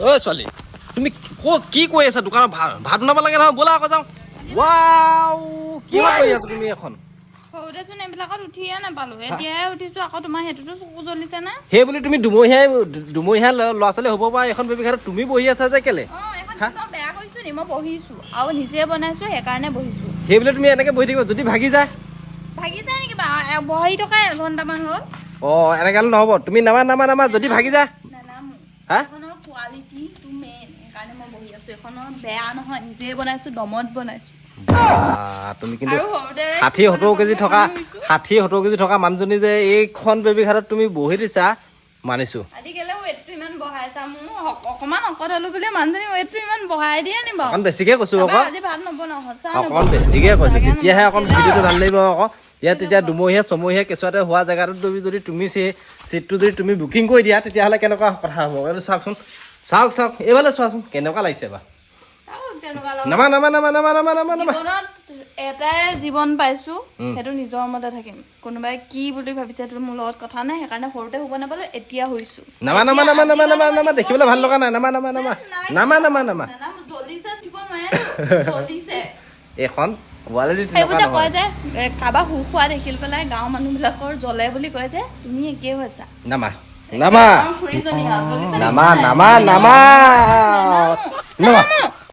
ঐ ছোৱালী তুমি কি কৈ আছা দোকানত ভাত বনাব লাগে নহয় ব'লা আকৌ যাওঁ ৱাও কি কৰি আছা তুমি এখন সৰুতেচোন এইবিলাকত উঠিয়ে নাপালো এতিয়াহে উঠিছো আকৌ তোমাৰ সেইটোতো চকু জ্বলিছে না সেই বুলি তুমি দুমহীয়া ল'ৰা ছোৱালী হ'ব পৰা এখন বেবী ঘাটত তুমি বহি আছা যে কেলে মই বেয়া কৰিছো নি মই বহিছো আৰু নিজে বনাইছো সেইকাৰণে বহিছো সেই বুলি তুমি এনেকে বহি থাকিবা যদি ভাগি যায় নেকি বহি থকা এঘণ্টামান হ'ল এনেকে নহ'ব তুমি নামা যদি ভাগি যায় হা কোৱালিটি মেইন সেইকাৰণে মই বহি আছো এখনত বেয়া নহয় নিজে বনাইছো দমত বনাইছো তুমি কিন্তু 60-70 কেজি থকা মানুহজনী যে এইখন বেবী ঘাটত তুমি বহি দিছা মানিছো ইমান বঢ়াইছা মোৰ অকমান অকত হলো বুলি মানুহজনী ৱেটটো ইমান বঢ়াই দিয়ে নি বাৰু অকণ বেছিকে কৈছো আকৌ আজি ভাত নবনাও অকণ বেছিকে কৈছো তেতিয়াহে অকণ ভিডিঅ'টো ভাল লাগিব আকৌ ইয়াত তেতিয়া দুমহীয়া ছমহীয়া কেঁচুৱাতে হোৱা জেগাটোত যদি তুমি সেই চিটটো যদি তুমি বুকিং কৰি দিয়া তেতিয়াহ'লে কেনেকুৱা কথা হ'ব এইটো চাওকচোন চাওক এইফালে চোৱাচোন কেনেকুৱা লাগিছে বা নামা এটাই জীৱন পাইছো সেইটো নিজৰ মতে থাকিম কোনোবাই কি বুলি ভাবিছে সেইটো মোৰ লগত কথা নাই সেইকাৰণে সৰুতে শুব নাপালো এতিয়া হৈছো নামা দেখিবলৈ ভাল লগা নাই নামা এইখন সেইবোৰ যে কয় যে কাৰোবাক সুখ হোৱা দেখি পেলাই গাঁৱৰ মানুহবিলাকৰ জ্বলে বুলি কয় যে তুমি একেই হৈছা নামা